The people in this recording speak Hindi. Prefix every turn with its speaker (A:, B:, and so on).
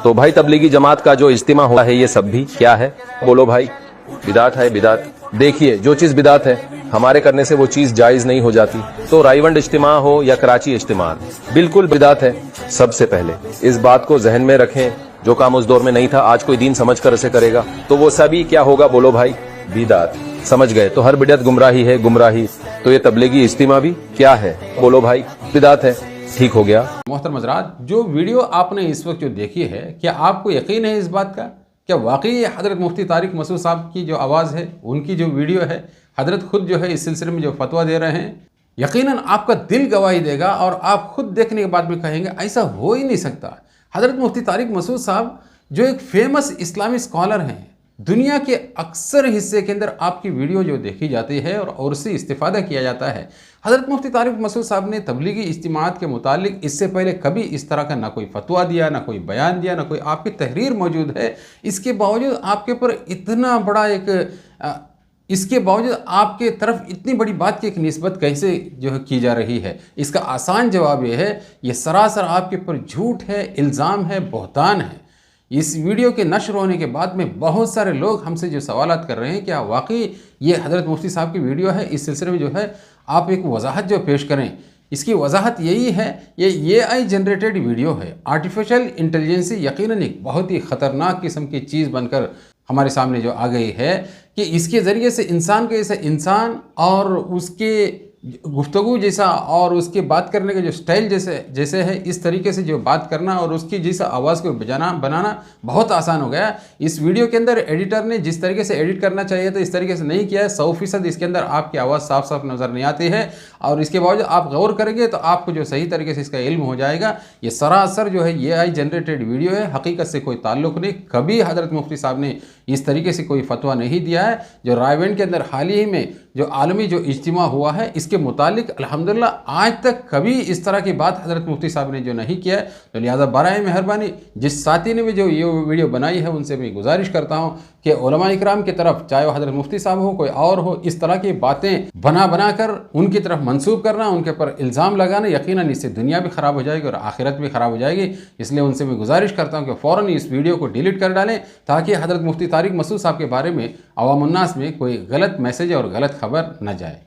A: तो भाई तबलीगी जमात का जो इज्तिमा हुआ है ये सब भी क्या है? बोलो भाई, बिदात है बिदात। देखिए, जो चीज बिदात है हमारे करने से वो चीज जायज नहीं हो जाती। तो रायवंड इज्तिमा हो या कराची इज्तिमा, बिल्कुल बिदात है। सबसे पहले इस बात को जहन में रखें, जो काम उस दौर में नहीं था आज कोई दीन समझ कर इसे करेगा तो वो सभी क्या होगा? बोलो भाई, बिदात। समझ गए? तो हर बिदअत गुमराही है, गुमराही। तो ये तबलीगी इज्तिमा भी क्या है? बोलो भाई, बिदात है। ठीक हो गया।
B: मोहतरम हज़रात, जो वीडियो आपने इस वक्त जो देखी है, क्या आपको यकीन है इस बात का? क्या वाकई हज़रत मुफ्ती तारिक मसूद साहब की जो आवाज़ है, उनकी जो वीडियो है, हज़रत खुद जो है इस सिलसिले में जो फतवा दे रहे हैं? यकीनन आपका दिल गवाही देगा और आप खुद देखने के बाद में कहेंगे ऐसा हो ही नहीं सकता। हज़रत मुफ्ती तारिक मसूद साहब जो एक फेमस इस्लामी स्कॉलर हैं, दुनिया के अक्सर हिस्से के अंदर आपकी वीडियो जो देखी जाती है और उससे इस्तिफ़ादा किया जाता है। हज़रत मुफ्ती तारिक मसूद साहब ने तबलीगी इज्तिमात के मुतालिक इससे पहले कभी इस तरह का ना कोई फतवा दिया, ना कोई बयान दिया, ना कोई आपकी तहरीर मौजूद है। इसके बावजूद आपके ऊपर इतना बड़ा इसके बावजूद आपके तरफ इतनी बड़ी बात की एक निस्बत कैसे जो है की जा रही है? इसका आसान जवाब ये है, ये सरासर आपके ऊपर झूठ है, इल्ज़ाम है, बहतान है। इस वीडियो के नश्र होने के बाद में बहुत सारे लोग हमसे जो सवालात कर रहे हैं, क्या वाकई ये हज़रत मुफ्ती साहब की वीडियो है? इस सिलसिले में जो है आप एक वजाहत जो पेश करें। इसकी वजाहत यही है, ये AI जनरेटेड वीडियो है। आर्टिफिशियल इंटेलिजेंसी यकीनन एक बहुत ही ख़तरनाक किस्म की चीज़ बनकर हमारे सामने जो आ गई है कि इसके ज़रिए से इंसान के जैसे इंसान और उसके गुफ्तगू जैसा और उसके बात करने का जो स्टाइल जैसे है, इस तरीके से जो बात करना और उसकी जैसा आवाज़ को बनाना बहुत आसान हो गया। इस वीडियो के अंदर एडिटर ने जिस तरीके से एडिट करना चाहिए तो इस तरीके से नहीं किया है। 100% इसके अंदर आपकी आवाज़ साफ साफ नज़र नहीं आती है और इसके बावजूद आप गौर करेंगे तो आपको जो सही तरीके से इसका इल्म हो जाएगा। ये सरासर जो है AI जनरेटेड वीडियो है, हकीकत से कोई ताल्लुक़ नहीं। कभी हज़रत मुफ्ती साहब ने इस तरीके से कोई फतवा नहीं दिया है। जो रायवेंड के अंदर हाल ही में जो आलमी जो इज्तिमा हुआ है, इसके मुतालिक अल्हम्दुलिल्लाह आज तक कभी इस तरह की बात हज़रत मुफ्ती साहब ने जो नहीं किया है। तो लिहाजा बराए मेहरबानी जिस साथी ने भी जो ये वीडियो बनाई है उनसे मैं गुजारिश करता हूँ कि उलमा इकराम की तरफ, चाहे वो हज़रत मुफ्ती साहब हो कोई और हो, इस तरह की बातें बना कर उनकी तरफ मंसूब करना, उनके ऊपर इल्ज़ाम लगाना, यकीनन इससे दुनिया भी ख़राब हो जाएगी और आखिरत भी ख़राब हो जाएगी। इसलिए उनसे मैं गुजारिश करता हूँ कि फ़ौरन इस वीडियो को डिलीट कर डालें ताकि हज़रत मुफ्ती तारिक मसूद साहब के बारे में अवामुन्नास में कोई गलत मैसेज और गलत खबर न जाए।